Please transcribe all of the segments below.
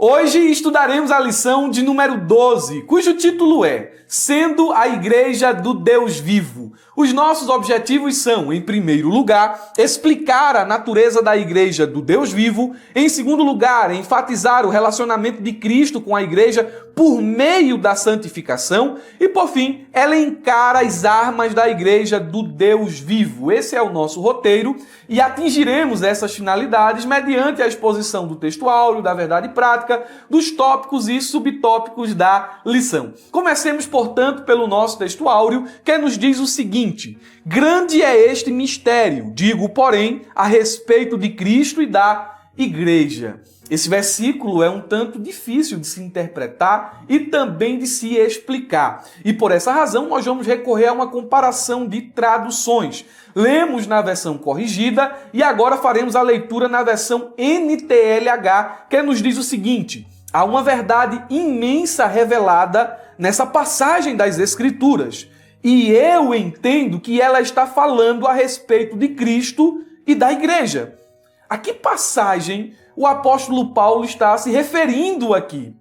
Hoje estudaremos a lição de número 12, cujo título é Sendo a Igreja do Deus Vivo. Os nossos objetivos são, em primeiro lugar, explicar a natureza da Igreja do Deus Vivo, em segundo lugar, enfatizar o relacionamento de Cristo com a Igreja por meio da santificação e, por fim, elencar as armas da Igreja do Deus Vivo. Esse é o nosso roteiro e atingiremos essas finalidades mediante a exposição do texto áureo, da verdade prática, dos tópicos e subtópicos da lição. Comecemos, portanto, pelo nosso texto áureo, que nos diz o seguinte: grande é este mistério, digo, porém, a respeito de Cristo e da Igreja. Esse versículo é um tanto difícil de se interpretar e também de se explicar. E por essa razão nós vamos recorrer a uma comparação de traduções. Lemos na versão corrigida e agora faremos a leitura na versão NTLH, que nos diz o seguinte: há uma verdade imensa revelada nessa passagem das Escrituras. E eu entendo que ela está falando a respeito de Cristo e da Igreja. A que passagem o apóstolo Paulo está se referindo aqui?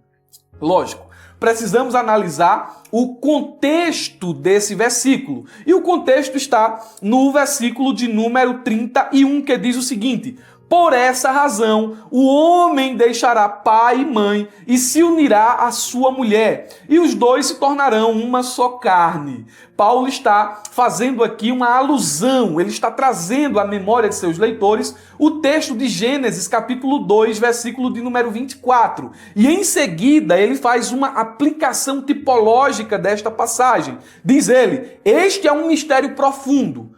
Lógico, precisamos analisar o contexto desse versículo. E o contexto está no versículo de número 31, que diz o seguinte: por essa razão, o homem deixará pai e mãe e se unirá à sua mulher, e os dois se tornarão uma só carne. Paulo está fazendo aqui uma alusão, ele está trazendo à memória de seus leitores o texto de Gênesis, capítulo 2, versículo de número 24. E em seguida ele faz uma aplicação tipológica desta passagem. Diz ele: este é um mistério profundo.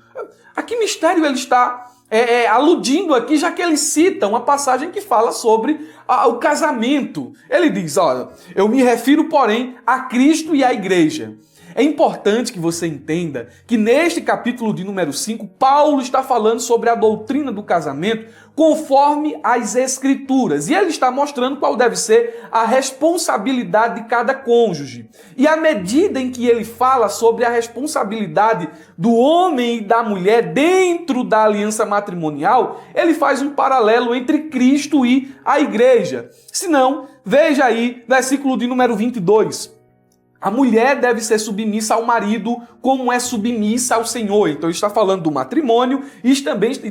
A que mistério ele está aludindo aqui, já que ele cita uma passagem que fala sobre o casamento? Ele diz: olha, eu me refiro, porém, a Cristo e à Igreja. É importante que você entenda que neste capítulo de número 5, Paulo está falando sobre a doutrina do casamento conforme as Escrituras. E ele está mostrando qual deve ser a responsabilidade de cada cônjuge. E à medida em que ele fala sobre a responsabilidade do homem e da mulher dentro da aliança matrimonial, ele faz um paralelo entre Cristo e a Igreja. Se não, veja aí, versículo de número 22. A mulher deve ser submissa ao marido como é submissa ao Senhor. Então está falando do matrimônio e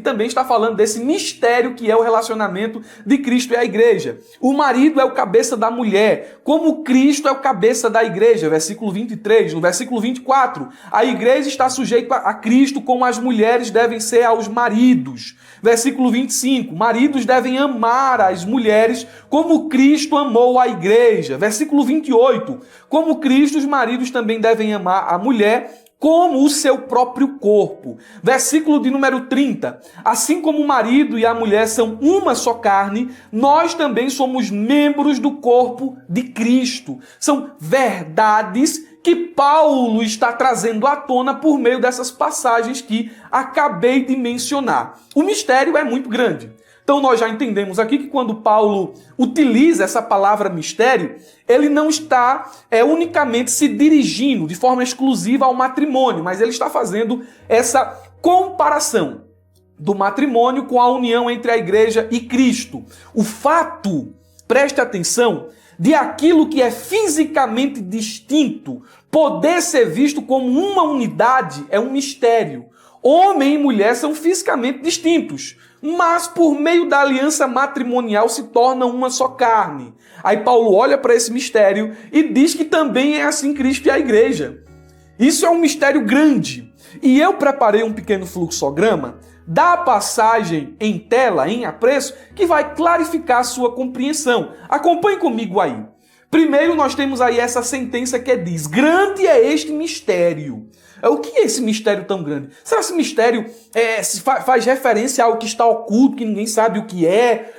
também está falando desse mistério que é o relacionamento de Cristo e a Igreja. O marido é o cabeça da mulher, como Cristo é o cabeça da Igreja. Versículo 23. No versículo 24, a Igreja está sujeita a Cristo como as mulheres devem ser aos maridos. Versículo 25, maridos devem amar as mulheres como Cristo amou a Igreja. Versículo 28, como Cristo, os maridos também devem amar a mulher como o seu próprio corpo. Versículo de número 30, assim como o marido e a mulher são uma só carne, nós também somos membros do corpo de Cristo. São verdades que Paulo está trazendo à tona por meio dessas passagens que acabei de mencionar. O mistério é muito grande. Então nós já entendemos aqui que quando Paulo utiliza essa palavra mistério, ele não está unicamente se dirigindo de forma exclusiva ao matrimônio, mas ele está fazendo essa comparação do matrimônio com a união entre a Igreja e Cristo. O fato, preste atenção, de aquilo que é fisicamente distinto poder ser visto como uma unidade é um mistério. Homem e mulher são fisicamente distintos, mas por meio da aliança matrimonial se tornam uma só carne. Aí Paulo olha para esse mistério e diz que também é assim Cristo e a Igreja. Isso é um mistério grande. E eu preparei um pequeno fluxograma da passagem em tela, em apreço, que vai clarificar a sua compreensão. Acompanhe comigo aí. Primeiro nós temos aí essa sentença que diz: grande é este mistério. O que é esse mistério tão grande? Será que esse mistério faz referência a algo que está oculto, que ninguém sabe o que é?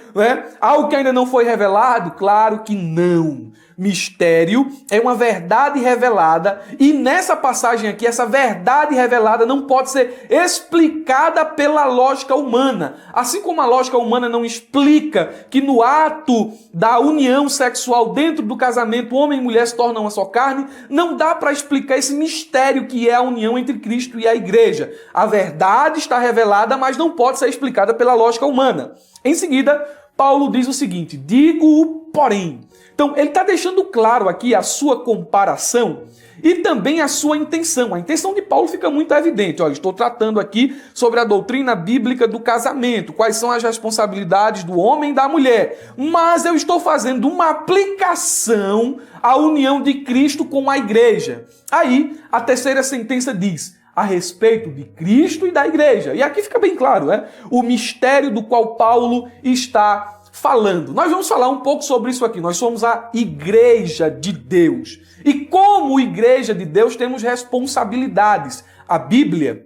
Algo que ainda não foi revelado? Claro que não. Mistério é uma verdade revelada e nessa passagem aqui, essa verdade revelada não pode ser explicada pela lógica humana. Assim como a lógica humana não explica que no ato da união sexual dentro do casamento, homem e mulher se tornam uma só carne, não dá para explicar esse mistério que é a união entre Cristo e a Igreja. A verdade está revelada, mas não pode ser explicada pela lógica humana. Em seguida, Paulo diz o seguinte: digo-o, porém. Então, ele está deixando claro aqui a sua comparação e também a sua intenção. A intenção de Paulo fica muito evidente. Olha, estou tratando aqui sobre a doutrina bíblica do casamento, quais são as responsabilidades do homem e da mulher. Mas eu estou fazendo uma aplicação à união de Cristo com a igreja. Aí, a terceira sentença diz: a respeito de Cristo e da igreja. E aqui fica bem claro, o mistério do qual Paulo está falando. Nós vamos falar um pouco sobre isso aqui. Nós somos a igreja de Deus. E como igreja de Deus temos responsabilidades. A Bíblia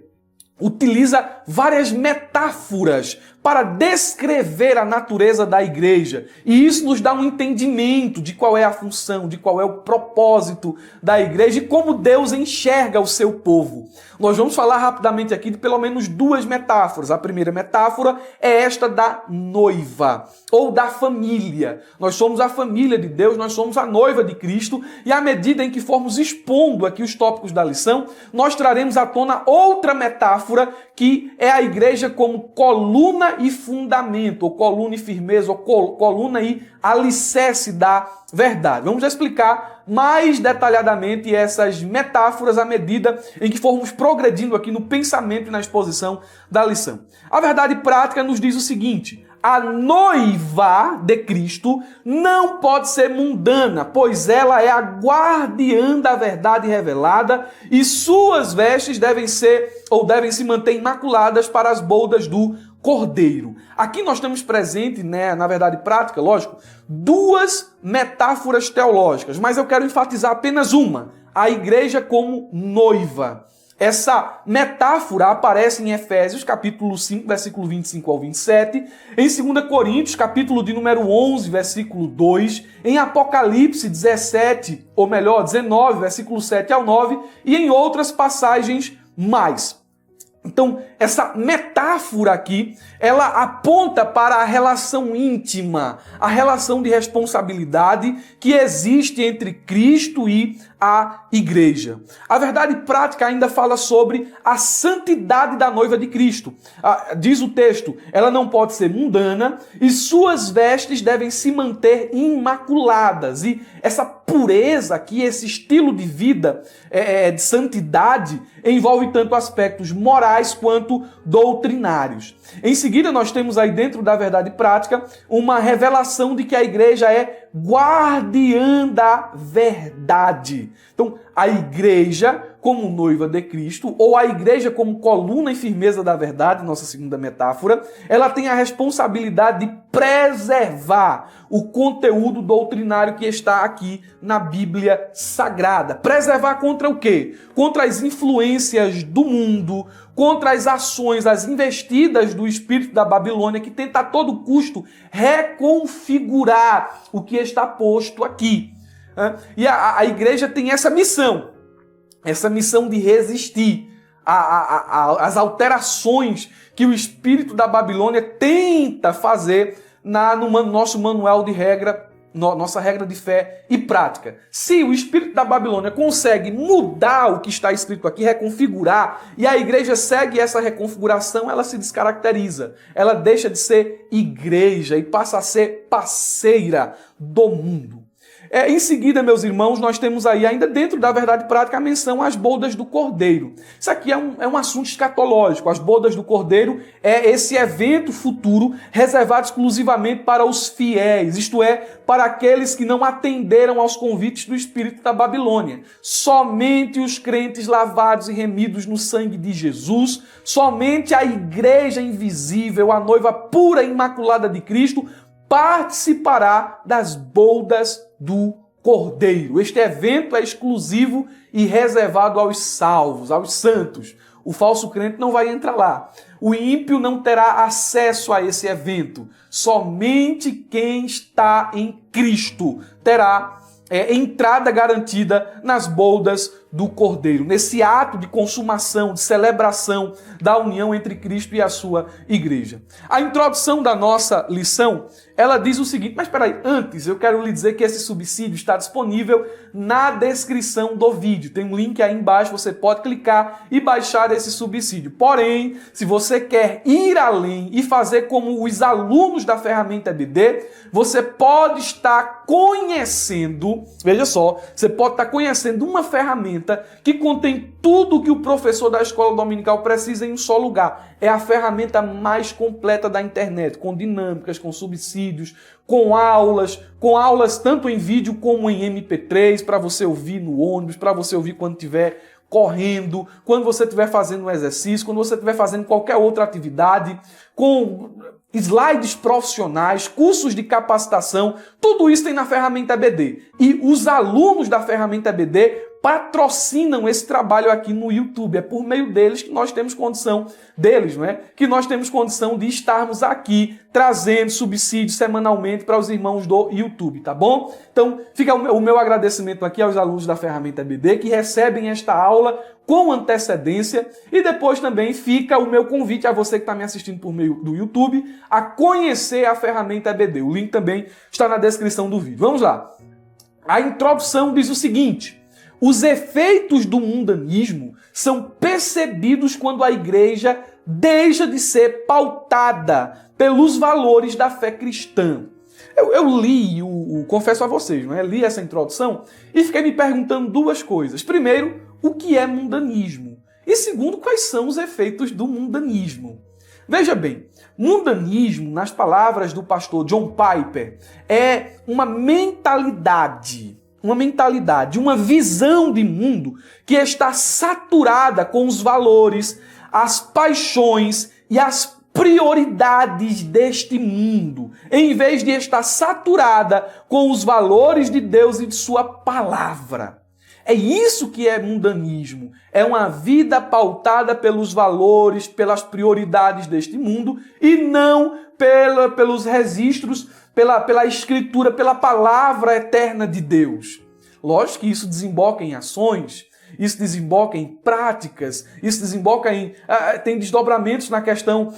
utiliza várias metáforas para descrever a natureza da igreja. E isso nos dá um entendimento de qual é a função, de qual é o propósito da igreja e como Deus enxerga o seu povo. Nós vamos falar rapidamente aqui de pelo menos duas metáforas. A primeira metáfora é esta da noiva, ou da família. Nós somos a família de Deus, nós somos a noiva de Cristo, e à medida em que formos expondo aqui os tópicos da lição, nós traremos à tona outra metáfora, que é a igreja como coluna e fundamento, ou coluna e firmeza, ou coluna e alicerce da verdade. Vamos explicar mais detalhadamente essas metáforas à medida em que formos progredindo aqui no pensamento e na exposição da lição. A verdade prática nos diz o seguinte: a noiva de Cristo não pode ser mundana, pois ela é a guardiã da verdade revelada e suas vestes devem se manter imaculadas para as bodas do Cordeiro. Aqui nós temos presente, na verdade prática, lógico, duas metáforas teológicas, mas eu quero enfatizar apenas uma: a igreja como noiva. Essa metáfora aparece em Efésios, capítulo 5, versículo 25 ao 27, em 2 Coríntios, capítulo de número 11, versículo 2, em Apocalipse 19, versículo 7 ao 9, e em outras passagens mais. Então, essa metáfora aqui, ela aponta para a relação íntima, a relação de responsabilidade que existe entre Cristo e a igreja. A verdade prática ainda fala sobre a santidade da noiva de Cristo. Diz o texto, ela não pode ser mundana e suas vestes devem se manter imaculadas. E essa pureza aqui, esse estilo de vida de santidade, envolve tanto aspectos morais quanto doutrinários. Em seguida, nós temos aí dentro da verdade prática uma revelação de que a igreja é guardiã da verdade. Então, a igreja como noiva de Cristo, ou a igreja como coluna e firmeza da verdade, nossa segunda metáfora, ela tem a responsabilidade de preservar o conteúdo doutrinário que está aqui na Bíblia Sagrada. Preservar contra o quê? Contra as influências do mundo, contra as ações, as investidas do espírito da Babilônia, que tenta a todo custo reconfigurar o que está posto aqui. E a igreja tem essa missão de resistir às alterações que o espírito da Babilônia tenta fazer no nosso manual de regra, nossa regra de fé e prática. Se o espírito da Babilônia consegue mudar o que está escrito aqui, reconfigurar, e a igreja segue essa reconfiguração, ela se descaracteriza. Ela deixa de ser igreja e passa a ser parceira do mundo. Em seguida, meus irmãos, nós temos aí, ainda dentro da verdade prática, a menção às bodas do Cordeiro. Isso aqui é um assunto escatológico. As bodas do Cordeiro é esse evento futuro reservado exclusivamente para os fiéis, isto é, para aqueles que não atenderam aos convites do espírito da Babilônia. Somente os crentes lavados e remidos no sangue de Jesus, somente a igreja invisível, a noiva pura e imaculada de Cristo, participará das bodas do Cordeiro. Este evento é exclusivo e reservado aos salvos, aos santos. O falso crente não vai entrar lá. O ímpio não terá acesso a esse evento. Somente quem está em Cristo terá entrada garantida nas bodas do Cordeiro, nesse ato de consumação, de celebração da união entre Cristo e a sua igreja. A introdução da nossa lição, ela diz o seguinte, mas espera aí, antes eu quero lhe dizer que esse subsídio está disponível na descrição do vídeo. Tem um link aí embaixo, você pode clicar e baixar esse subsídio. Porém, se você quer ir além e fazer como os alunos da ferramenta EBD, você pode estar conhecendo, veja só, você pode estar conhecendo uma ferramenta que contém tudo o que o professor da escola dominical precisa em um só lugar. É a ferramenta mais completa da internet, com dinâmicas, com subsídios, com aulas tanto em vídeo como em MP3, para você ouvir no ônibus, para você ouvir quando estiver correndo, quando você estiver fazendo um exercício, quando você estiver fazendo qualquer outra atividade, com slides profissionais, cursos de capacitação, tudo isso tem na ferramenta EBD. E os alunos da ferramenta EBD patrocinam esse trabalho aqui no YouTube. É por meio deles que nós temos condição, que nós temos condição de estarmos aqui trazendo subsídios semanalmente para os irmãos do YouTube, tá bom? Então, fica o meu agradecimento aqui aos alunos da ferramenta EBD que recebem esta aula com antecedência e depois também fica o meu convite a você que está me assistindo por meio do YouTube a conhecer a ferramenta EBD. O link também está na descrição do vídeo. Vamos lá. A introdução diz o seguinte: os efeitos do mundanismo são percebidos quando a igreja deixa de ser pautada pelos valores da fé cristã. Eu li, confesso a vocês, li essa introdução e fiquei me perguntando duas coisas. Primeiro, o que é mundanismo? E segundo, quais são os efeitos do mundanismo? Veja bem, mundanismo, nas palavras do pastor John Piper, é uma mentalidade, uma visão de mundo que está saturada com os valores, as paixões e as prioridades deste mundo, em vez de estar saturada com os valores de Deus e de sua palavra. É isso que é mundanismo. É uma vida pautada pelos valores, pelas prioridades deste mundo e não pelos registros, pela escritura, pela palavra eterna de Deus. Lógico que isso desemboca em ações, isso desemboca em práticas, isso desemboca em... tem desdobramentos na questão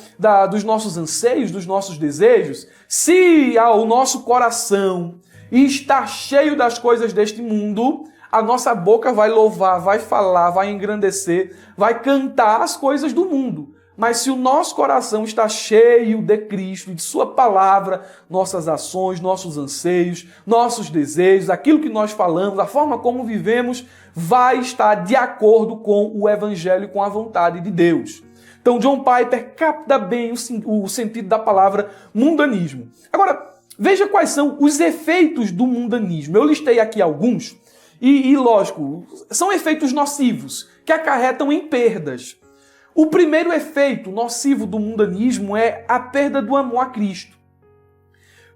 dos nossos anseios, dos nossos desejos. Se o nosso coração está cheio das coisas deste mundo, a nossa boca vai louvar, vai falar, vai engrandecer, vai cantar as coisas do mundo. Mas se o nosso coração está cheio de Cristo e de sua palavra, nossas ações, nossos anseios, nossos desejos, aquilo que nós falamos, a forma como vivemos, vai estar de acordo com o Evangelho e com a vontade de Deus. Então John Piper capta bem o sentido da palavra mundanismo. Agora, veja quais são os efeitos do mundanismo. Eu listei aqui alguns e lógico, são efeitos nocivos que acarretam em perdas. O primeiro efeito nocivo do mundanismo é a perda do amor a Cristo.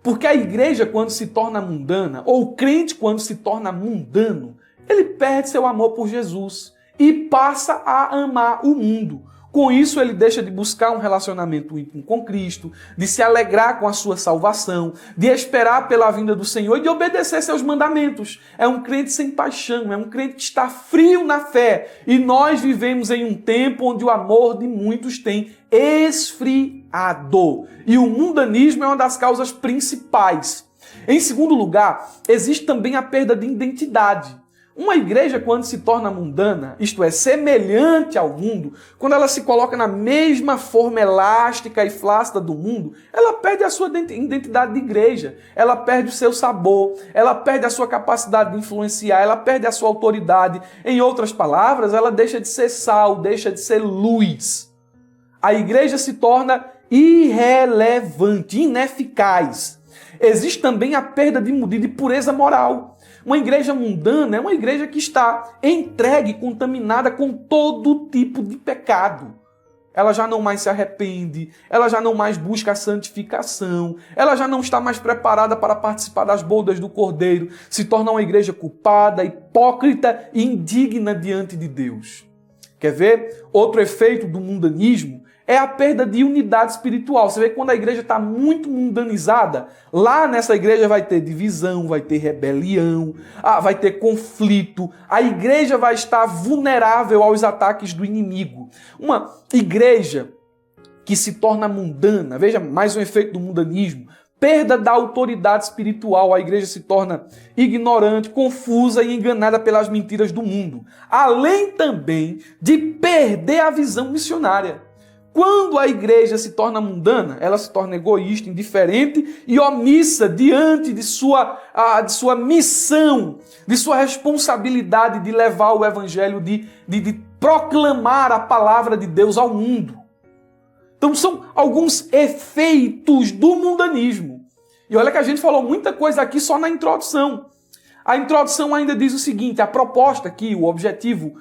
Porque a igreja, quando se torna mundana, ou o crente, quando se torna mundano, ele perde seu amor por Jesus e passa a amar o mundo. Com isso, ele deixa de buscar um relacionamento íntimo com Cristo, de se alegrar com a sua salvação, de esperar pela vinda do Senhor e de obedecer seus mandamentos. É um crente sem paixão, é um crente que está frio na fé. E nós vivemos em um tempo onde o amor de muitos tem esfriado. E o mundanismo é uma das causas principais. Em segundo lugar, existe também a perda de identidade. Uma igreja, quando se torna mundana, isto é, semelhante ao mundo, quando ela se coloca na mesma forma elástica e flácida do mundo, ela perde a sua identidade de igreja, ela perde o seu sabor, ela perde a sua capacidade de influenciar, ela perde a sua autoridade. Em outras palavras, ela deixa de ser sal, deixa de ser luz. A igreja se torna irrelevante, ineficaz. Existe também a perda de pureza moral. Uma igreja mundana é uma igreja que está entregue, contaminada com todo tipo de pecado. Ela já não mais se arrepende, ela já não mais busca a santificação, ela já não está mais preparada para participar das bodas do Cordeiro, se torna uma igreja culpada, hipócrita e indigna diante de Deus. Quer ver? Outro efeito do mundanismo é a perda de unidade espiritual. Você vê que quando a igreja está muito mundanizada, lá nessa igreja vai ter divisão, vai ter rebelião, vai ter conflito. A igreja vai estar vulnerável aos ataques do inimigo. Uma igreja que se torna mundana, veja mais um efeito do mundanismo, perda da autoridade espiritual, a igreja se torna ignorante, confusa e enganada pelas mentiras do mundo. Além também de perder a visão missionária. Quando a igreja se torna mundana, ela se torna egoísta, indiferente e omissa diante de sua missão, de sua responsabilidade de levar o evangelho, de proclamar a palavra de Deus ao mundo. Então são alguns efeitos do mundanismo. E olha que a gente falou muita coisa aqui só na introdução. A introdução ainda diz o seguinte, a proposta aqui, o objetivo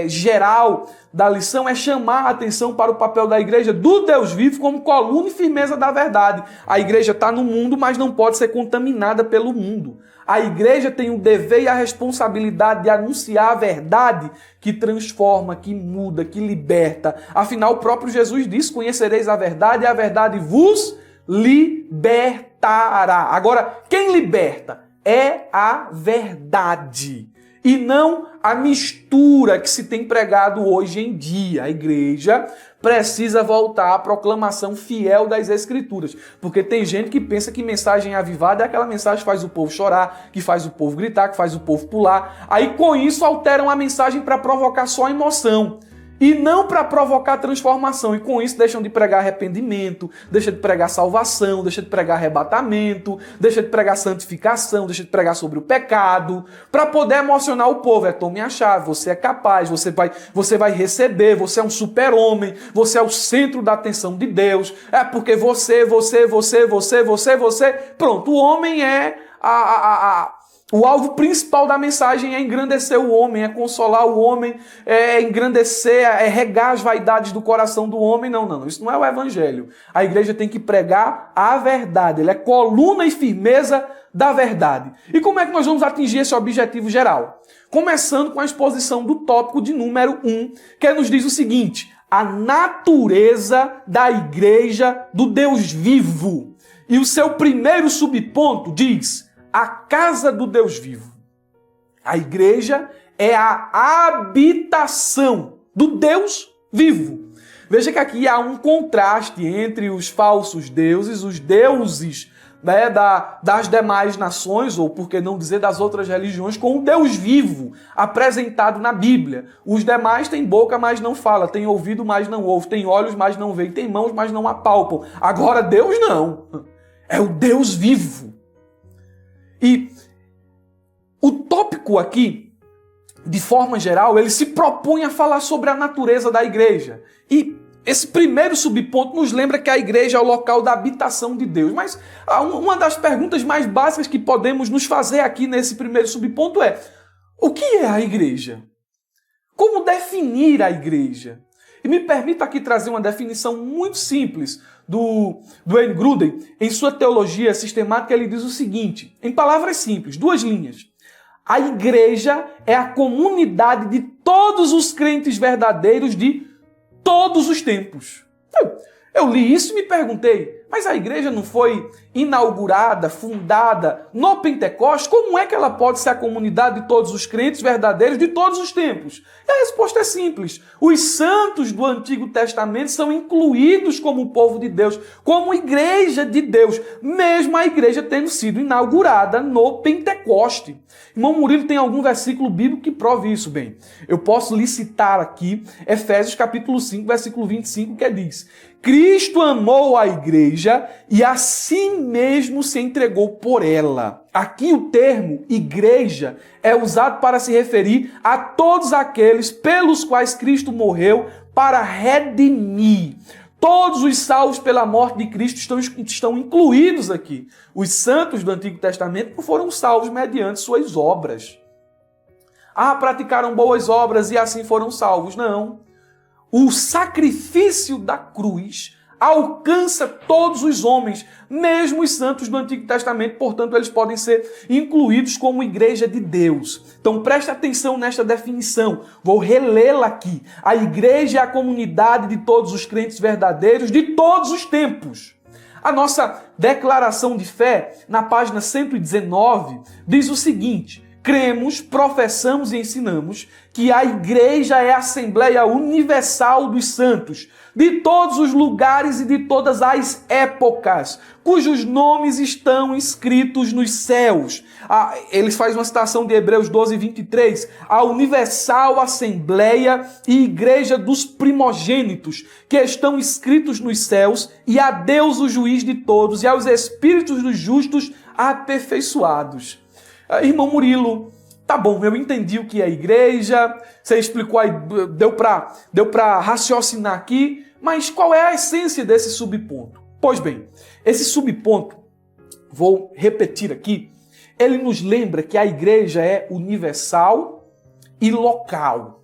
geral da lição é chamar a atenção para o papel da igreja do Deus vivo como coluna e firmeza da verdade. A igreja está no mundo, mas não pode ser contaminada pelo mundo. A igreja tem o dever e a responsabilidade de anunciar a verdade que transforma, que muda, que liberta. Afinal, o próprio Jesus disse, conhecereis a verdade e a verdade vos libertará. Agora, quem liberta? É a verdade. E não a mistura que se tem pregado hoje em dia. A igreja precisa voltar à proclamação fiel das Escrituras. Porque tem gente que pensa que mensagem avivada é aquela mensagem que faz o povo chorar, que faz o povo gritar, que faz o povo pular. Aí com isso alteram a mensagem para provocar só emoção. E não para provocar transformação. E com isso deixam de pregar arrependimento, deixam de pregar salvação, deixam de pregar arrebatamento, deixam de pregar santificação, deixam de pregar sobre o pecado, para poder emocionar o povo. Tome a chave, você é capaz, você vai receber, você é um super-homem, você é o centro da atenção de Deus. É porque você. Pronto, o homem é o alvo principal da mensagem é engrandecer o homem, é consolar o homem, é engrandecer, é regar as vaidades do coração do homem. Não. Isso não é o evangelho. A igreja tem que pregar a verdade. Ela é coluna e firmeza da verdade. E como é que nós vamos atingir esse objetivo geral? Começando com a exposição do tópico de número 1, que nos diz o seguinte: a natureza da igreja do Deus vivo. E o seu primeiro subponto diz: a casa do Deus vivo. A igreja é a habitação do Deus vivo. Veja que aqui há um contraste entre os falsos deuses, os deuses das demais nações, ou por que não dizer das outras religiões, com o Deus vivo apresentado na Bíblia. Os demais têm boca, mas não fala, têm ouvido, mas não ouve, têm olhos, mas não veem, têm mãos, mas não apalpam. Agora Deus não. É o Deus vivo. E o tópico aqui, de forma geral, ele se propõe a falar sobre a natureza da igreja. E esse primeiro subponto nos lembra que a igreja é o local da habitação de Deus. Mas uma das perguntas mais básicas que podemos nos fazer aqui nesse primeiro subponto é: o que é a igreja? Como definir a igreja? E me permita aqui trazer uma definição muito simples do Wayne Grudem. Em sua teologia sistemática, ele diz o seguinte, em palavras simples, 2 linhas. A igreja é a comunidade de todos os crentes verdadeiros de todos os tempos. Eu li isso e me perguntei, mas a igreja não foi inaugurada, fundada no Pentecostes? Como é que ela pode ser a comunidade de todos os crentes verdadeiros de todos os tempos? E a resposta é simples. Os santos do Antigo Testamento são incluídos como povo de Deus, como igreja de Deus, mesmo a igreja tendo sido inaugurada no Pentecoste. Irmão Murilo tem algum versículo bíblico que prove isso bem. Eu posso lhe citar aqui Efésios capítulo 5, versículo 25, que diz: Cristo amou a igreja e a si mesmo se entregou por ela. Aqui o termo igreja é usado para se referir a todos aqueles pelos quais Cristo morreu para redimir. Todos os salvos pela morte de Cristo estão incluídos aqui. Os santos do Antigo Testamento não foram salvos mediante suas obras. Praticaram boas obras e assim foram salvos. Não. O sacrifício da cruz, alcança todos os homens, mesmo os santos do Antigo Testamento, portanto, eles podem ser incluídos como igreja de Deus. Então, preste atenção nesta definição, vou relê-la aqui. A igreja é a comunidade de todos os crentes verdadeiros de todos os tempos. A nossa declaração de fé, na página 119, diz o seguinte: cremos, professamos e ensinamos que a igreja é a Assembleia Universal dos Santos, de todos os lugares e de todas as épocas, cujos nomes estão escritos nos céus. Ele faz uma citação de Hebreus 12, 23, a Universal Assembleia e Igreja dos Primogênitos, que estão escritos nos céus, e a Deus o juiz de todos, e aos espíritos dos justos aperfeiçoados. Irmão Murilo, tá bom, eu entendi o que é igreja, você explicou aí, deu para raciocinar aqui, mas qual é a essência desse subponto? Pois bem, esse subponto, vou repetir aqui, ele nos lembra que a igreja é universal e local.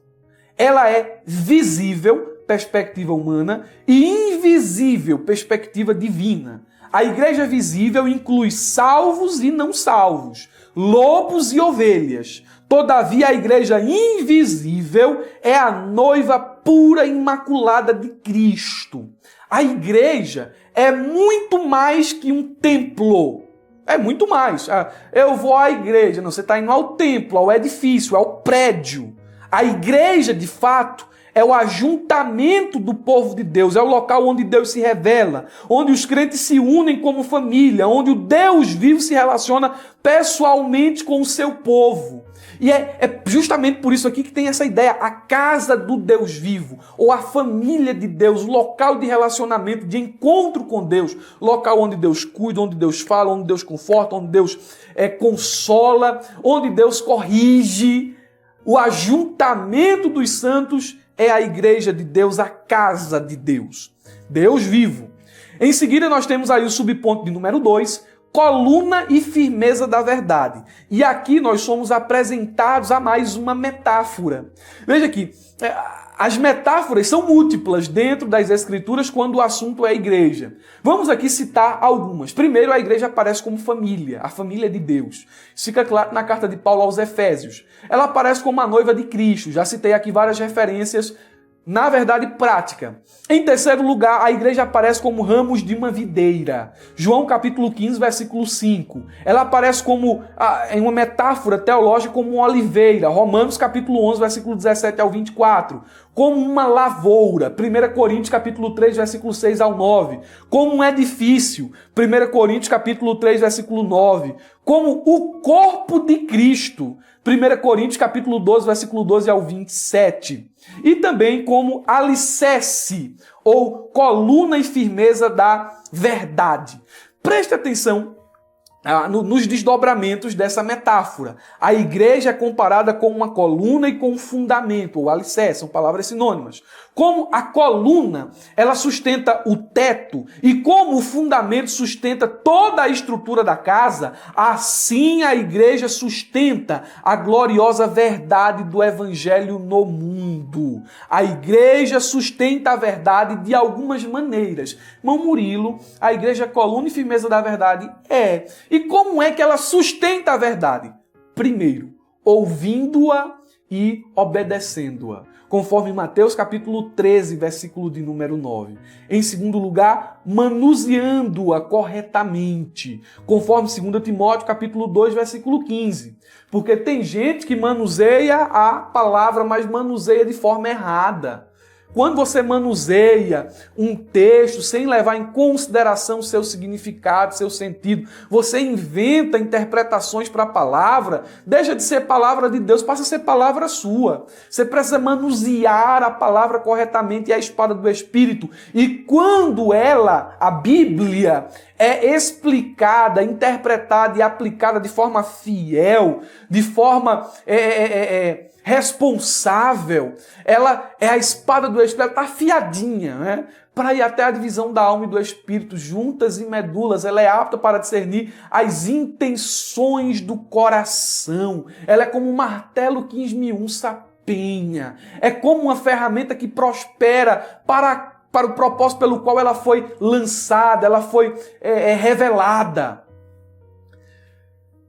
Ela é visível, perspectiva humana, e invisível, perspectiva divina. A igreja visível inclui salvos e não salvos, lobos e ovelhas. Todavia, a igreja invisível é a noiva pura e imaculada de Cristo. A igreja é muito mais que um templo. É muito mais. Eu vou à igreja. Não, você está indo ao templo, ao edifício, ao prédio. A igreja, de fato, é o ajuntamento do povo de Deus, é o local onde Deus se revela, onde os crentes se unem como família, onde o Deus vivo se relaciona pessoalmente com o seu povo. E é justamente por isso aqui que tem essa ideia, a casa do Deus vivo, ou a família de Deus, o local de relacionamento, de encontro com Deus, local onde Deus cuida, onde Deus fala, onde Deus conforta, onde Deus consola, onde Deus corrige. O ajuntamento dos santos é a igreja de Deus, a casa de Deus. Deus vivo. Em seguida, nós temos aí o subponto de número 2, coluna e firmeza da verdade. E aqui nós somos apresentados a mais uma metáfora. Veja aqui, as metáforas são múltiplas dentro das Escrituras quando o assunto é a igreja. Vamos aqui citar algumas. Primeiro, a igreja aparece como família, a família de Deus. Isso fica claro na carta de Paulo aos Efésios. Ela aparece como a noiva de Cristo. Já citei aqui várias referências, na verdade, prática. Em terceiro lugar, a igreja aparece como ramos de uma videira. João capítulo 15, versículo 5. Ela aparece como, em uma metáfora teológica, como uma oliveira. Romanos capítulo 11, versículo 17 ao 24. Como uma lavoura. 1 Coríntios capítulo 3, versículo 6 ao 9. Como um edifício. 1 Coríntios capítulo 3, versículo 9. Como o corpo de Cristo. 1 Coríntios capítulo 12, versículo 12 ao 27. E também como alicerce, ou coluna e firmeza da verdade. Preste atenção nos desdobramentos dessa metáfora. A igreja é comparada com uma coluna e com um fundamento, ou alicerce, são palavras sinônimas. Como a coluna, ela sustenta o teto, e como o fundamento sustenta toda a estrutura da casa, assim a igreja sustenta a gloriosa verdade do evangelho no mundo. A igreja sustenta a verdade de algumas maneiras. Irmão Murilo, a igreja é coluna e firmeza da verdade? É. E como é que ela sustenta a verdade? Primeiro, ouvindo-a e obedecendo-a, conforme Mateus capítulo 13, versículo de número 9. Em segundo lugar, manuseando-a corretamente, conforme 2 Timóteo capítulo 2, versículo 15. Porque tem gente que manuseia a palavra, mas manuseia de forma errada. Quando você manuseia um texto sem levar em consideração seu significado, seu sentido, você inventa interpretações para a palavra, deixa de ser palavra de Deus, passa a ser palavra sua. Você precisa manusear a palavra corretamente e a espada do Espírito. E quando a Bíblia, é explicada, interpretada e aplicada de forma fiel, de forma responsável, ela é a espada do Espírito, está afiadinha, né? Para ir até a divisão da alma e do Espírito, juntas e medulas. Ela é apta para discernir as intenções do coração. Ela é como um martelo que esmiuça a penha. É como uma ferramenta que prospera para para o propósito pelo qual ela foi lançada, ela foi revelada.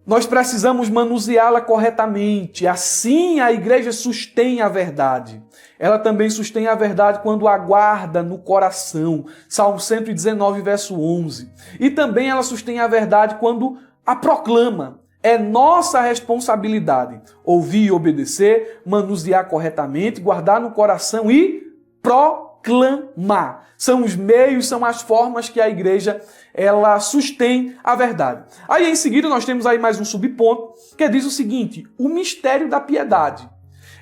Nós precisamos manuseá-la corretamente. Assim a igreja sustém a verdade. Ela também sustém a verdade quando aguarda no coração. Salmo 119, verso 11. E também ela sustém a verdade quando a proclama. É nossa responsabilidade ouvir e obedecer, manusear corretamente, guardar no coração e proclamar. São os meios, são as formas que a igreja ela sustém a verdade. Aí em seguida nós temos aí mais um subponto que diz o seguinte: o mistério da piedade.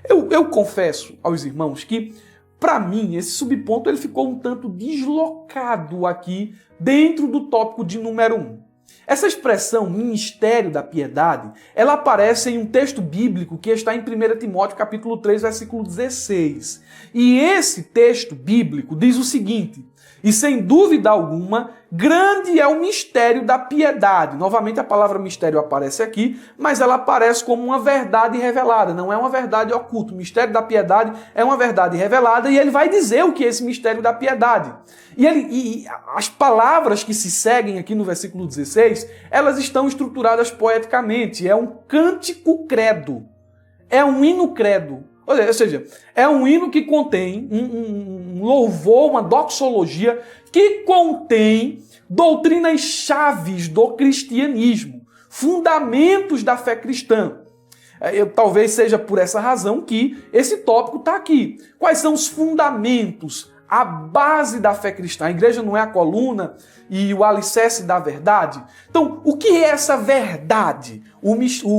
Eu confesso aos irmãos que, para mim, esse subponto ele ficou um tanto deslocado aqui dentro do tópico de número 1. Essa expressão, ministério da piedade, ela aparece em um texto bíblico que está em 1 Timóteo capítulo 3, versículo 16. E esse texto bíblico diz o seguinte: e sem dúvida alguma, grande é o mistério da piedade. Novamente a palavra mistério aparece aqui, mas ela aparece como uma verdade revelada, não é uma verdade oculta. O mistério da piedade é uma verdade revelada e ele vai dizer o que é esse mistério da piedade. E as palavras que se seguem aqui no versículo 16, elas estão estruturadas poeticamente. É um cântico credo, é um hino credo. Ou seja, é um hino que contém um louvor, uma doxologia, que contém doutrinas chaves do cristianismo, fundamentos da fé cristã. Talvez seja por essa razão que esse tópico está aqui. Quais são os fundamentos, a base da fé cristã? A igreja não é a coluna e o alicerce da verdade? Então, o que é essa verdade? O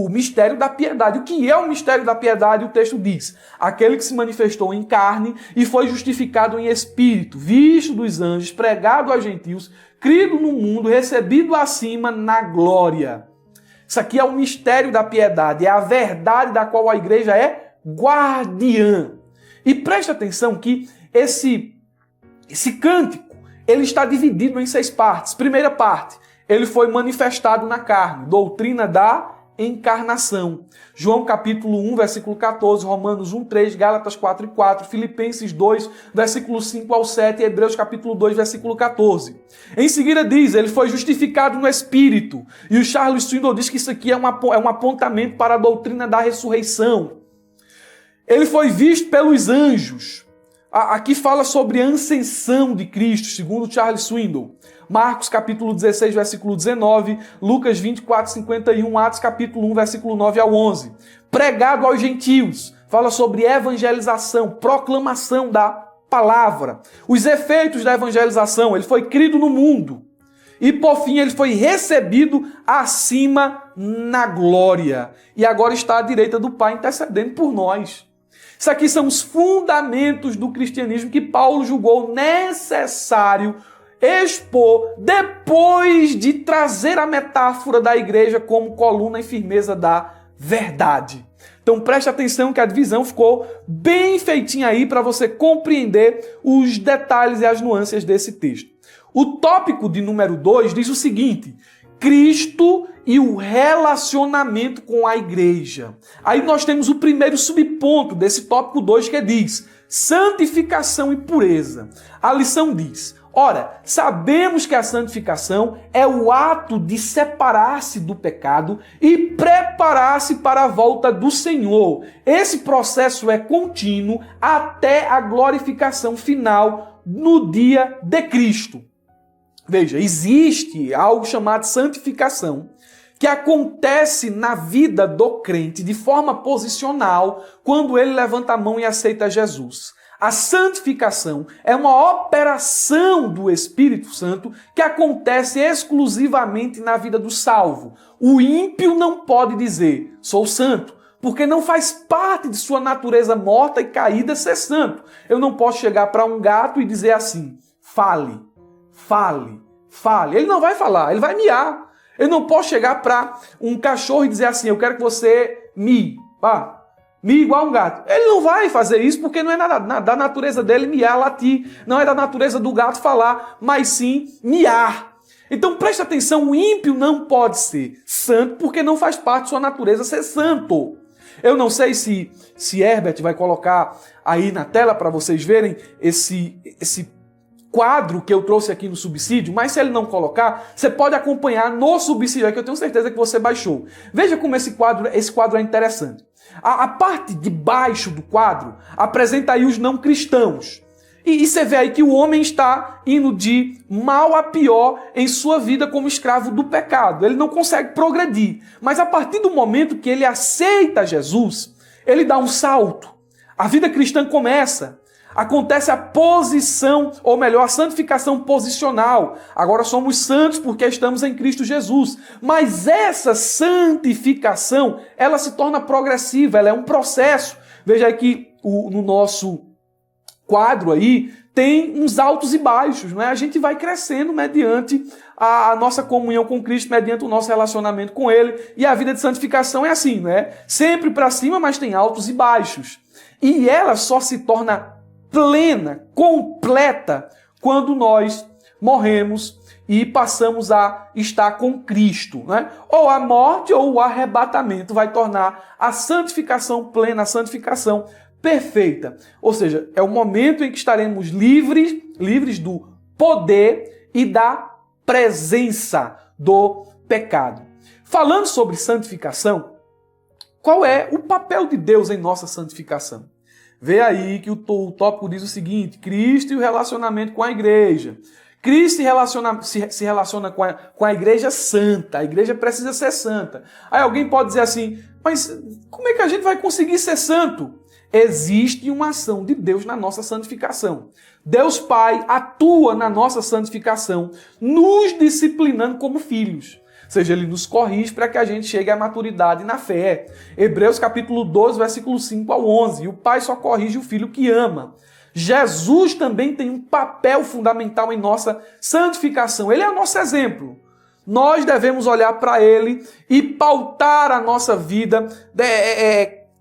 mistério da piedade. O que é o mistério da piedade? O texto diz: aquele que se manifestou em carne e foi justificado em espírito, visto dos anjos, pregado aos gentios, crido no mundo, recebido acima na glória. Isso aqui é o mistério da piedade, é a verdade da qual a igreja é guardiã. E preste atenção que esse cântico, ele está dividido em 6 partes. Primeira parte, ele foi manifestado na carne, doutrina da encarnação. João capítulo 1, versículo 14, Romanos 1, 3, Gálatas 4 e 4, Filipenses 2, versículo 5 ao 7, Hebreus capítulo 2, versículo 14. Em seguida diz, ele foi justificado no Espírito. E o Charles Swindoll diz que isso aqui é um apontamento para a doutrina da ressurreição. Ele foi visto pelos anjos. Aqui fala sobre a ascensão de Cristo, segundo Charles Swindoll. Marcos capítulo 16, versículo 19, Lucas 24, 51, Atos capítulo 1, versículo 9 ao 11. Pregado aos gentios, fala sobre evangelização, proclamação da palavra. Os efeitos da evangelização, ele foi crido no mundo. E por fim ele foi recebido acima na glória. E agora está à direita do Pai intercedendo por nós. Isso aqui são os fundamentos do cristianismo que Paulo julgou necessário expor depois de trazer a metáfora da igreja como coluna e firmeza da verdade. Então preste atenção que a divisão ficou bem feitinha aí para você compreender os detalhes e as nuances desse texto. O tópico de número 2 diz o seguinte: Cristo e o relacionamento com a igreja. Aí nós temos o primeiro subponto desse tópico 2 que diz santificação e pureza. A lição diz: ora, sabemos que a santificação é o ato de separar-se do pecado e preparar-se para a volta do Senhor. Esse processo é contínuo até a glorificação final no dia de Cristo. Veja, existe algo chamado santificação, que acontece na vida do crente de forma posicional quando ele levanta a mão e aceita Jesus. A santificação é uma operação do Espírito Santo que acontece exclusivamente na vida do salvo. O ímpio não pode dizer, sou santo, porque não faz parte de sua natureza morta e caída ser santo. Eu não posso chegar para um gato e dizer assim, fale, fale, fale. Ele não vai falar, ele vai miar. Eu não posso chegar para um cachorro e dizer assim, eu quero que você mie. Mie igual um gato. Ele não vai fazer isso porque não é da natureza dele miar, latir. Não é da natureza do gato falar, mas sim miar. Então preste atenção, o ímpio não pode ser santo porque não faz parte de sua natureza ser santo. Eu não sei se Herbert vai colocar aí na tela para vocês verem esse quadro que eu trouxe aqui no subsídio, mas se ele não colocar, você pode acompanhar no subsídio, que eu tenho certeza que você baixou. Veja como esse quadro é interessante. A parte de baixo do quadro apresenta aí os não cristãos. E você vê aí que o homem está indo de mal a pior em sua vida como escravo do pecado. Ele não consegue progredir. Mas a partir do momento que ele aceita Jesus, ele dá um salto. A vida cristã começa. Acontece a posição, ou melhor, a santificação posicional. Agora somos santos porque estamos em Cristo Jesus. Mas essa santificação, ela se torna progressiva, ela é um processo. Veja aí que no nosso quadro aí tem uns altos e baixos, não é? A gente vai crescendo mediante a nossa comunhão com Cristo, mediante o nosso relacionamento com Ele. E a vida de santificação é assim, não é? Sempre para cima, mas tem altos e baixos. E ela só se torna plena, completa, quando nós morremos e passamos a estar com Cristo, né? Ou a morte ou o arrebatamento vai tornar a santificação plena, a santificação perfeita. Ou seja, é o momento em que estaremos livres do poder e da presença do pecado. Falando sobre santificação, qual é o papel de Deus em nossa santificação? Vê aí que o tópico diz o seguinte: Cristo e o relacionamento com a igreja. Cristo se relaciona com a igreja santa. A igreja precisa ser santa. Aí alguém pode dizer assim, mas como é que a gente vai conseguir ser santo? Existe uma ação de Deus na nossa santificação. Deus Pai atua na nossa santificação, nos disciplinando como filhos. Ou seja, Ele nos corrige para que a gente chegue à maturidade na fé. Hebreus capítulo 12, versículo 5 ao 11. E o pai só corrige o filho que ama. Jesus também tem um papel fundamental em nossa santificação. Ele é o nosso exemplo. Nós devemos olhar para Ele e pautar a nossa vida,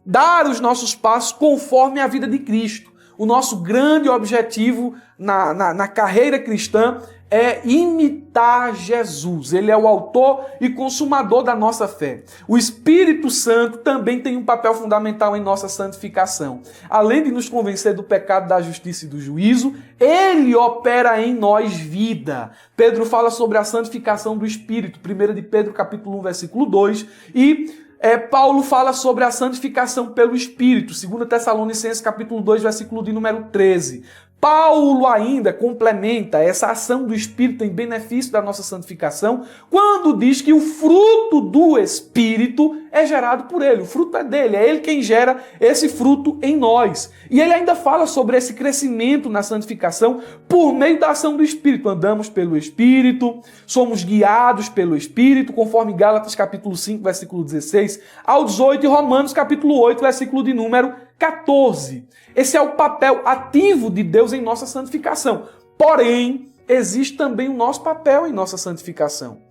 dar os nossos passos conforme a vida de Cristo. O nosso grande objetivo na carreira cristã é imitar Jesus. Ele é o autor e consumador da nossa fé. O Espírito Santo também tem um papel fundamental em nossa santificação. Além de nos convencer do pecado, da justiça e do juízo, ele opera em nós vida. Pedro fala sobre a santificação do Espírito, 1 de Pedro capítulo 1, versículo 2, e Paulo fala sobre a santificação pelo Espírito, 2 Tessalonicenses capítulo 2, versículo de número 13. Paulo ainda complementa essa ação do Espírito em benefício da nossa santificação quando diz que o fruto do Espírito é gerado por Ele. O fruto é dele, é Ele quem gera esse fruto em nós. E ele ainda fala sobre esse crescimento na santificação por meio da ação do Espírito. Andamos pelo Espírito, somos guiados pelo Espírito, conforme Gálatas capítulo 5, versículo 16 ao 18 e Romanos capítulo 8, versículo de número 14. Esse é o papel ativo de Deus em nossa santificação. Porém, existe também o nosso papel em nossa santificação.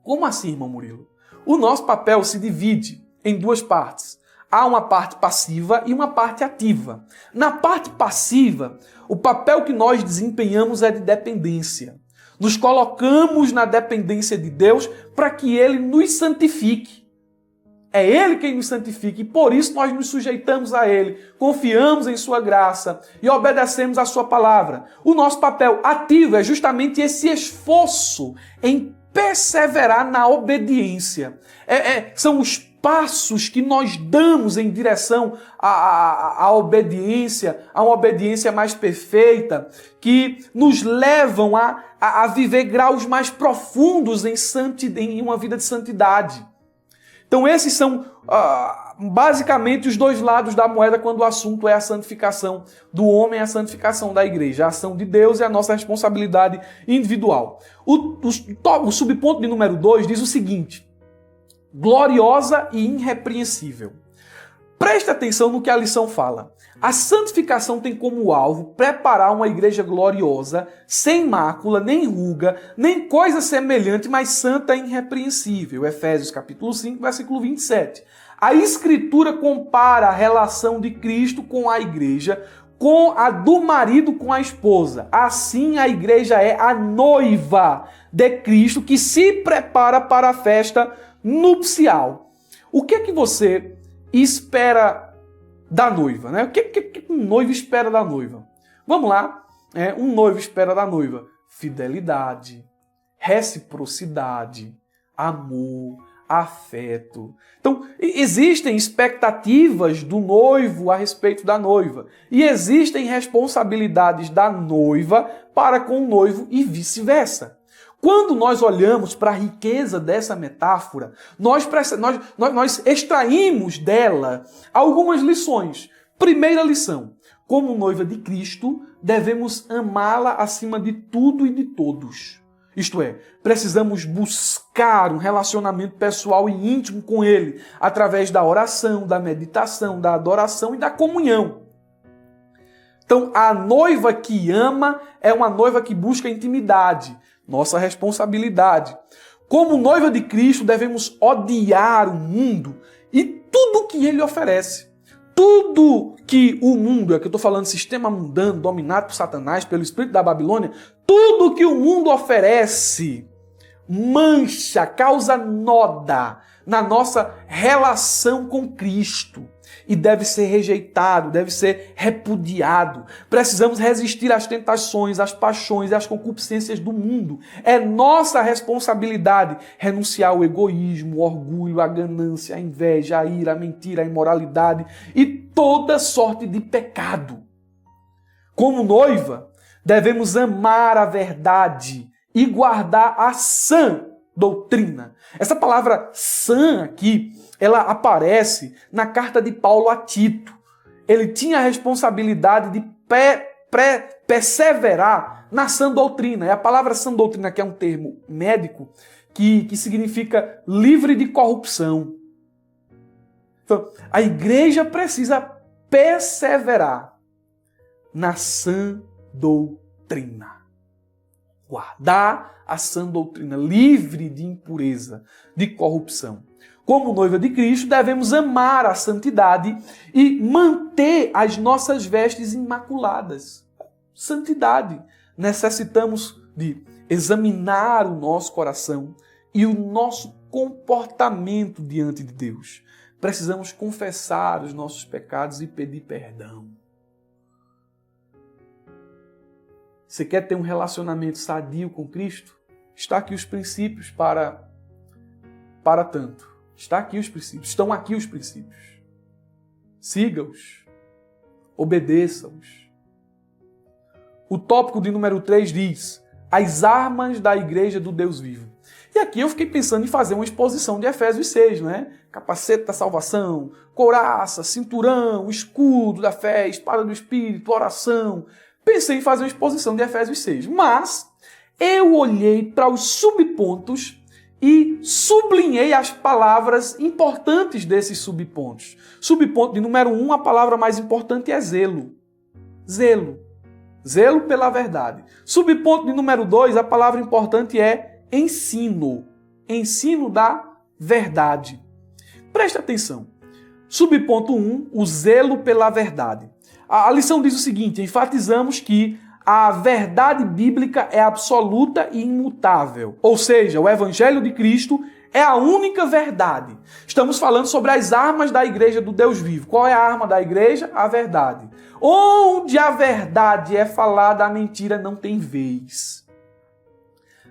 Como assim, irmão Murilo? O nosso papel se divide em duas partes. Há uma parte passiva e uma parte ativa. Na parte passiva, o papel que nós desempenhamos é de dependência. Nos colocamos na dependência de Deus para que Ele nos santifique. É Ele quem nos santifica e por isso nós nos sujeitamos a Ele, confiamos em Sua graça e obedecemos a Sua palavra. O nosso papel ativo é justamente esse esforço em perseverar na obediência. São os passos que nós damos em direção à obediência, a uma obediência mais perfeita, que nos levam a viver graus mais profundos em uma vida de santidade. Então esses são basicamente os dois lados da moeda quando o assunto é a santificação do homem e a santificação da igreja. A ação de Deus e a nossa responsabilidade individual. O subponto de número 2 diz o seguinte: gloriosa e irrepreensível. Preste atenção no que a lição fala. A santificação tem como alvo preparar uma igreja gloriosa, sem mácula, nem ruga, nem coisa semelhante, mas santa e irrepreensível. Efésios capítulo 5, versículo 27. A Escritura compara a relação de Cristo com a igreja com a do marido com a esposa. Assim, a igreja é a noiva de Cristo que se prepara para a festa nupcial. O que é que você espera da noiva, né? O que um noivo espera da noiva? Vamos lá. um noivo espera da noiva? Fidelidade, reciprocidade, amor, afeto. Então, existem expectativas do noivo a respeito da noiva. E existem responsabilidades da noiva para com o noivo e vice-versa. Quando nós olhamos para a riqueza dessa metáfora, nós extraímos dela algumas lições. Primeira lição: como noiva de Cristo, devemos amá-la acima de tudo e de todos. Isto é, precisamos buscar um relacionamento pessoal e íntimo com Ele, através da oração, da meditação, da adoração e da comunhão. Então, a noiva que ama é uma noiva que busca intimidade, nossa responsabilidade. Como noiva de Cristo, devemos odiar o mundo e tudo que ele oferece. Tudo que o mundo, é que eu estou falando sistema mundano, dominado por Satanás, pelo espírito da Babilônia, tudo que o mundo oferece mancha, causa noda na nossa relação com Cristo. E deve ser rejeitado, deve ser repudiado. Precisamos resistir às tentações, às paixões e às concupiscências do mundo. É nossa responsabilidade renunciar ao egoísmo, o orgulho, a ganância, a inveja, a ira, a mentira, a imoralidade e toda sorte de pecado. Como noiva, devemos amar a verdade e guardar a sã doutrina. Essa palavra sã aqui, ela aparece na carta de Paulo a Tito. Ele tinha a responsabilidade de perseverar na sã doutrina. E a palavra sã doutrina, que é um termo médico, que significa livre de corrupção. Então, a igreja precisa perseverar na sã doutrina. Guardar a sã doutrina, livre de impureza, de corrupção. Como noiva de Cristo, devemos amar a santidade e manter as nossas vestes imaculadas. Santidade. Necessitamos de examinar o nosso coração e o nosso comportamento diante de Deus. Precisamos confessar os nossos pecados e pedir perdão. Você quer ter um relacionamento sadio com Cristo? Está aqui os princípios para tanto. Está aqui os princípios. Estão aqui os princípios. Siga-os. Obedeça-os. O tópico de número 3 diz: as armas da igreja do Deus vivo. E aqui eu fiquei pensando em fazer uma exposição de Efésios 6, né? Capacete da salvação, couraça, cinturão, escudo da fé, espada do Espírito, oração. Pensei em fazer uma exposição de Efésios 6, mas eu olhei para os subpontos e sublinhei as palavras importantes desses subpontos. Subponto de número 1, a palavra mais importante é zelo. Zelo. Zelo pela verdade. Subponto de número 2, a palavra importante é ensino. Ensino da verdade. Preste atenção. Subponto 1, o zelo pela verdade. A lição diz o seguinte: enfatizamos que a verdade bíblica é absoluta e imutável. Ou seja, o Evangelho de Cristo é a única verdade. Estamos falando sobre as armas da igreja do Deus vivo. Qual é a arma da igreja? A verdade. Onde a verdade é falada, a mentira não tem vez.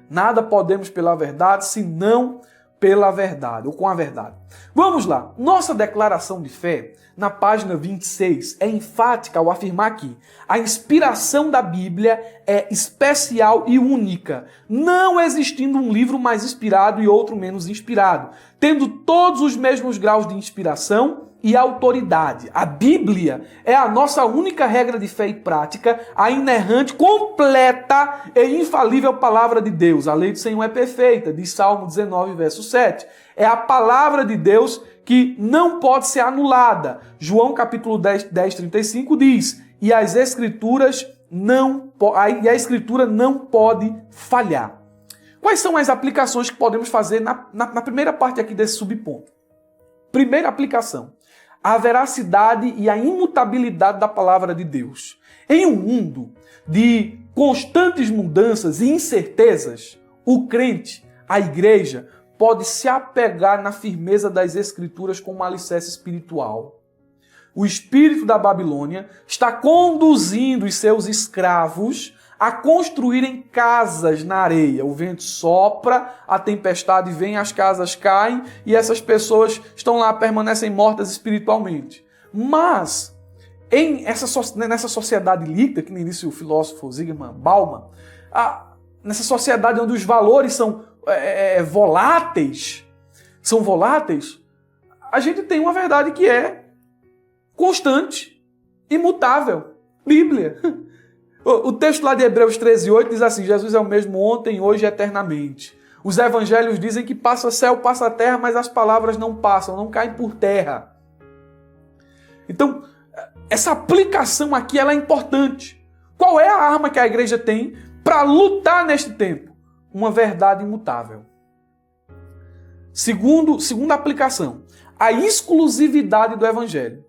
Nada podemos pela verdade, senão pela verdade, ou com a verdade. Vamos lá. Nossa declaração de fé, na página 26, é enfática ao afirmar que a inspiração da Bíblia é especial e única, não existindo um livro mais inspirado e outro menos inspirado, tendo todos os mesmos graus de inspiração e autoridade. A Bíblia é a nossa única regra de fé e prática, a inerrante, completa e infalível palavra de Deus. A lei do Senhor é perfeita, diz Salmo 19, verso 7. É a palavra de Deus que não pode ser anulada. João capítulo 10, 35 diz: e a Escritura não pode falhar. Quais são as aplicações que podemos fazer na primeira parte aqui desse subponto? Primeira aplicação: a veracidade e a imutabilidade da palavra de Deus. Em um mundo de constantes mudanças e incertezas, o crente, a igreja, pode se apegar na firmeza das Escrituras como um alicerce espiritual. O espírito da Babilônia está conduzindo os seus escravos a construírem casas na areia. O vento sopra, a tempestade vem, as casas caem e essas pessoas estão lá, permanecem mortas espiritualmente. Mas, nessa sociedade líquida, que nem disse o filósofo Zygmunt Bauman, nessa sociedade onde os valores são voláteis, a gente tem uma verdade que é constante, imutável. Bíblia. O texto lá de Hebreus 13:8 diz assim: Jesus é o mesmo ontem, hoje e eternamente. Os evangelhos dizem que passa céu, passa terra, mas as palavras não passam, não caem por terra. Então, essa aplicação aqui ela é importante. Qual é a arma que a igreja tem para lutar neste tempo? Uma verdade imutável. Segunda aplicação, a exclusividade do evangelho.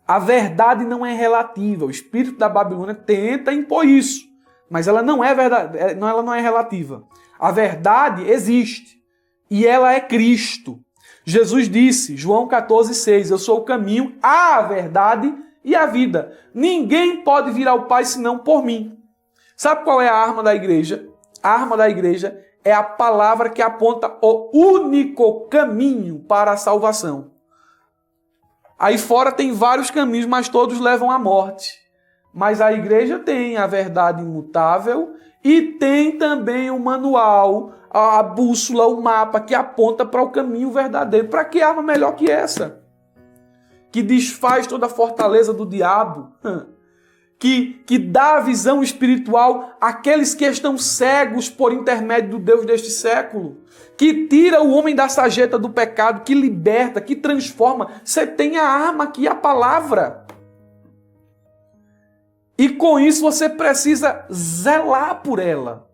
A verdade não é relativa. O espírito da Babilônia tenta impor isso, mas ela não é verdade, ela não é relativa. A verdade existe e ela é Cristo. Jesus disse, João 14,6, eu sou o caminho, a verdade e a vida. Ninguém pode vir ao Pai senão por mim. Sabe qual é a arma da igreja? A arma da igreja é a palavra que aponta o único caminho para a salvação. Aí fora tem vários caminhos, mas todos levam à morte. Mas a igreja tem a verdade imutável e tem também o manual, a bússola, o mapa que aponta para o caminho verdadeiro. Para que arma melhor que essa? Que desfaz toda a fortaleza do diabo. Que dá a visão espiritual àqueles que estão cegos por intermédio do Deus deste século. Que tira o homem da sarjeta do pecado, que liberta, que transforma. Você tem a arma aqui, a palavra. E com isso você precisa zelar por ela.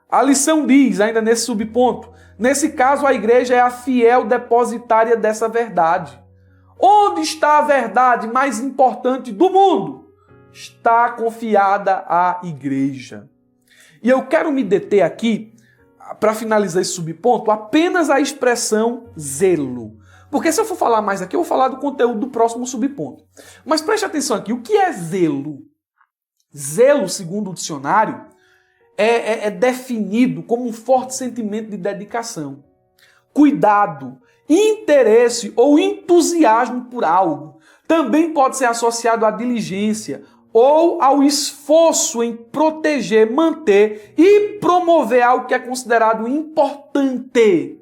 A lição diz, ainda nesse subponto, nesse caso a igreja é a fiel depositária dessa verdade. Onde está a verdade mais importante do mundo? Está confiada à igreja. E eu quero me deter aqui, para finalizar esse subponto, apenas a expressão zelo. Porque se eu for falar mais aqui, eu vou falar do conteúdo do próximo subponto. Mas preste atenção aqui, o que é zelo? Zelo, segundo o dicionário, é definido como um forte sentimento de dedicação, cuidado, interesse ou entusiasmo por algo. Também pode ser associado à diligência ou ao esforço em proteger, manter e promover algo que é considerado importante.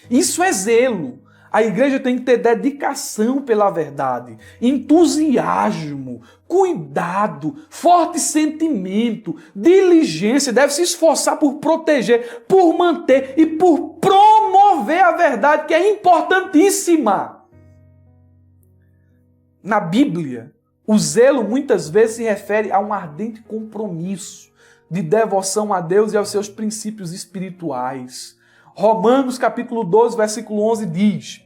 Isso é zelo. A igreja tem que ter dedicação pela verdade, entusiasmo, cuidado, forte sentimento, diligência, deve se esforçar por proteger, por manter e por promover a verdade, que é importantíssima. Na Bíblia, o zelo muitas vezes se refere a um ardente compromisso de devoção a Deus e aos seus princípios espirituais. Romanos capítulo 12, versículo 11 diz: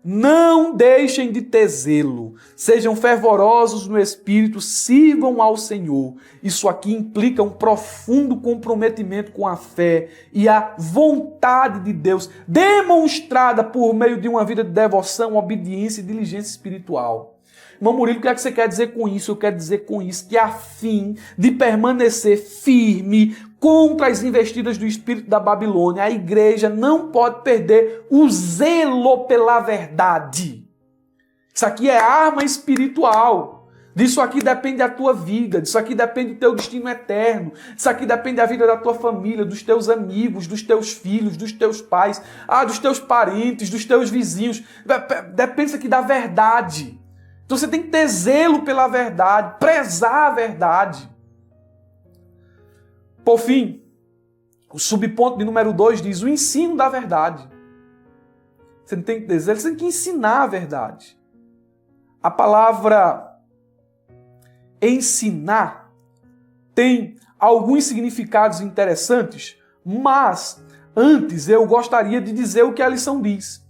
não deixem de ter zelo, sejam fervorosos no Espírito, sirvam ao Senhor. Isso aqui implica um profundo comprometimento com a fé e a vontade de Deus, demonstrada por meio de uma vida de devoção, obediência e diligência espiritual. Irmão Murilo, o que é que você quer dizer com isso? Eu quero dizer com isso que a fim de permanecer firme contra as investidas do espírito da Babilônia, a igreja não pode perder o zelo pela verdade. Isso aqui é arma espiritual. Disso aqui depende a tua vida, disso aqui depende o teu destino eterno, disso aqui depende a vida da tua família, dos teus amigos, dos teus filhos, dos teus pais, dos teus parentes, dos teus vizinhos. Depende isso aqui da verdade. Então você tem que ter zelo pela verdade, prezar a verdade. Por fim, o subponto de número 2 diz o ensino da verdade. Você não tem que ter zelo, você tem que ensinar a verdade. A palavra ensinar tem alguns significados interessantes, mas antes eu gostaria de dizer o que a lição diz.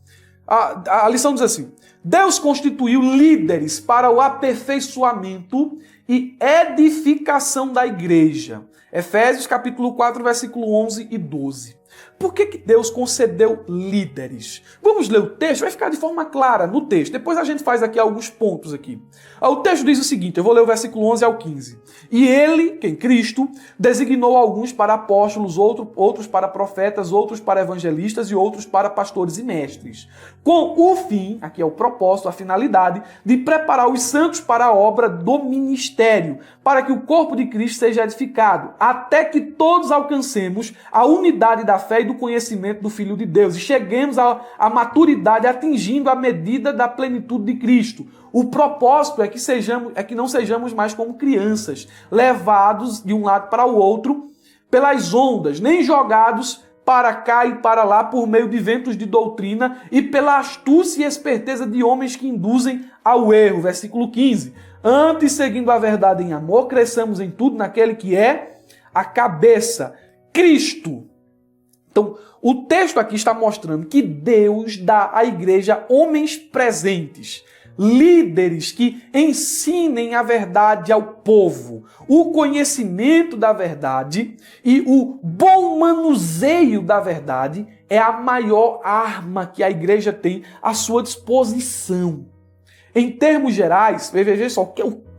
A lição diz assim: Deus constituiu líderes para o aperfeiçoamento e edificação da igreja. Efésios capítulo 4, versículo 11 e 12. Por que Deus concedeu líderes? Vamos ler o texto, vai ficar de forma clara no texto. Depois a gente faz aqui alguns pontos aqui. O texto diz o seguinte, eu vou ler o versículo 11 ao 15. E ele, quem Cristo, designou alguns para apóstolos, outros para profetas, outros para evangelistas e outros para pastores e mestres. Com o fim, aqui é o propósito, a finalidade, de preparar os santos para a obra do ministério, para que o corpo de Cristo seja edificado, até que todos alcancemos a unidade da fé e do conhecimento do Filho de Deus e cheguemos à maturidade atingindo a medida da plenitude de Cristo. O propósito é que não sejamos mais como crianças, levados de um lado para o outro pelas ondas, nem jogados para cá e para lá por meio de ventos de doutrina e pela astúcia e esperteza de homens que induzem ao erro. Versículo 15. Antes, seguindo a verdade em amor, cresçamos em tudo naquele que é a cabeça, Cristo. Então, o texto aqui está mostrando que Deus dá à igreja homens presentes, líderes que ensinem a verdade ao povo, o conhecimento da verdade e o bom manuseio da verdade é a maior arma que a igreja tem à sua disposição. Em termos gerais, veja só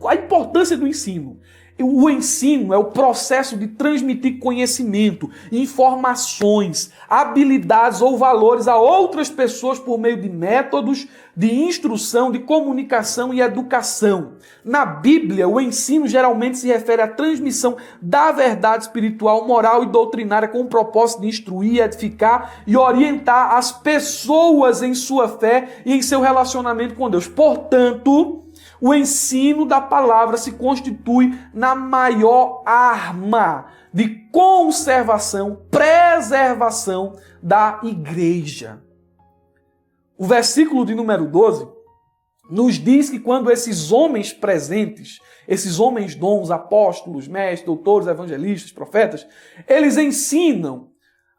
a importância do ensino. O ensino é o processo de transmitir conhecimento, informações, habilidades ou valores a outras pessoas por meio de métodos de instrução, de comunicação e educação. Na Bíblia, o ensino geralmente se refere à transmissão da verdade espiritual, moral e doutrinária com o propósito de instruir, edificar e orientar as pessoas em sua fé e em seu relacionamento com Deus. Portanto, o ensino da palavra se constitui na maior arma de conservação, preservação da igreja. O versículo de número 12 nos diz que quando esses homens presentes, esses homens dons, apóstolos, mestres, doutores, evangelistas, profetas, eles ensinam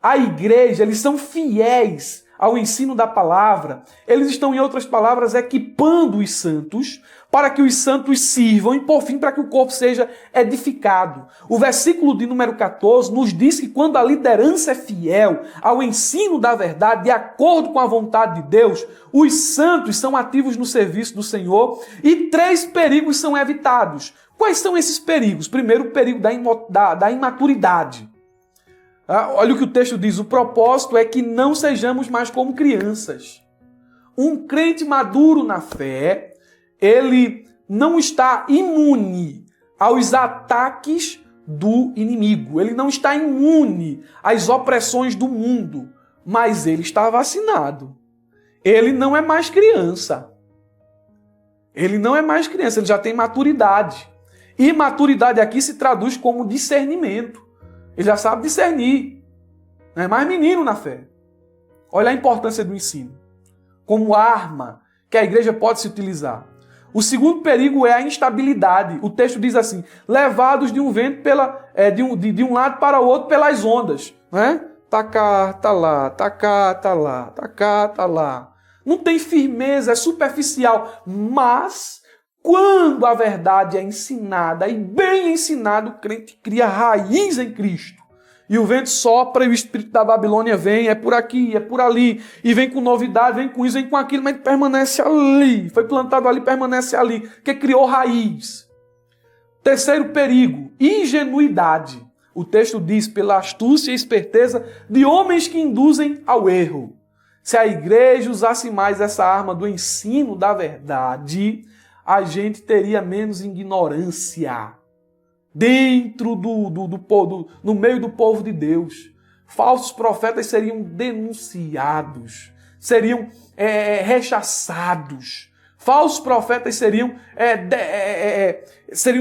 a igreja, eles são fiéis ao ensino da palavra, eles estão, em outras palavras, equipando os santos para que os santos sirvam e, por fim, para que o corpo seja edificado. O versículo de número 14 nos diz que quando a liderança é fiel ao ensino da verdade, de acordo com a vontade de Deus, os santos são ativos no serviço do Senhor e 3 perigos são evitados. Quais são esses perigos? Primeiro, o perigo da imaturidade. Olha o que o texto diz, o propósito é que não sejamos mais como crianças. Um crente maduro na fé, ele não está imune aos ataques do inimigo. Ele não está imune às opressões do mundo, mas ele está vacinado. Ele não é mais criança. Ele não é mais criança, ele já tem maturidade. E maturidade aqui se traduz como discernimento. Ele já sabe discernir. Não é mais menino na fé. Olha a importância do ensino. Como arma que a igreja pode se utilizar. O segundo perigo é a instabilidade. O texto diz assim, levados de um vento de um lado para o outro pelas ondas. Né? Tá cá, tá lá, tá cá, tá lá, tá cá, tá lá. Não tem firmeza, é superficial. Mas, quando a verdade é ensinada e bem ensinado, o crente cria raiz em Cristo. E o vento sopra e o espírito da Babilônia vem, é por aqui, é por ali, e vem com novidade, vem com isso, vem com aquilo, mas permanece ali. Foi plantado ali, permanece ali, porque criou raiz. Terceiro perigo, ingenuidade. O texto diz, pela astúcia e esperteza de homens que induzem ao erro. Se a igreja usasse mais essa arma do ensino da verdade, a gente teria menos ignorância dentro no meio do povo de Deus. Falsos profetas seriam denunciados, seriam rechaçados. Falsos profetas seriam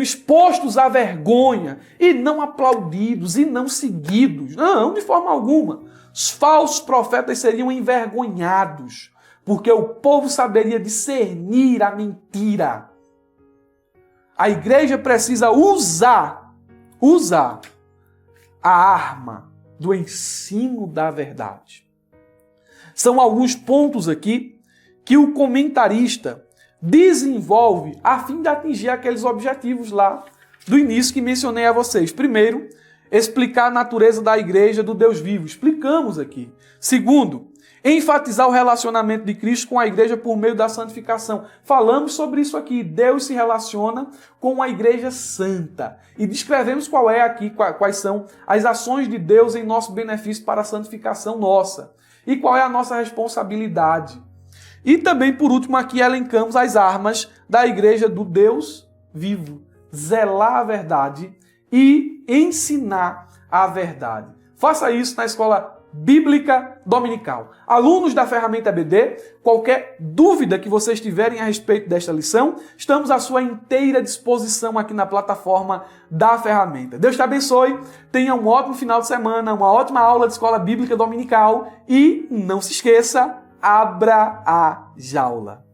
expostos à vergonha e não aplaudidos e não seguidos. Não, de forma alguma. Os falsos profetas seriam envergonhados, porque o povo saberia discernir a mentira. A igreja precisa usar a arma do ensino da verdade. São alguns pontos aqui que o comentarista desenvolve a fim de atingir aqueles objetivos lá do início que mencionei a vocês. Primeiro, explicar a natureza da igreja do Deus vivo. Explicamos aqui. Segundo, enfatizar o relacionamento de Cristo com a igreja por meio da santificação. Falamos sobre isso aqui. Deus se relaciona com a igreja santa. E descrevemos quais são as ações de Deus em nosso benefício para a santificação nossa. E qual é a nossa responsabilidade. E também, por último, aqui elencamos as armas da igreja do Deus vivo. Zelar a verdade e ensinar a verdade. Faça isso na escola Bíblica Dominical. Alunos da ferramenta EBD, qualquer dúvida que vocês tiverem a respeito desta lição, estamos à sua inteira disposição aqui na plataforma da ferramenta. Deus te abençoe, tenha um ótimo final de semana, uma ótima aula de escola bíblica dominical e não se esqueça, abra a jaula.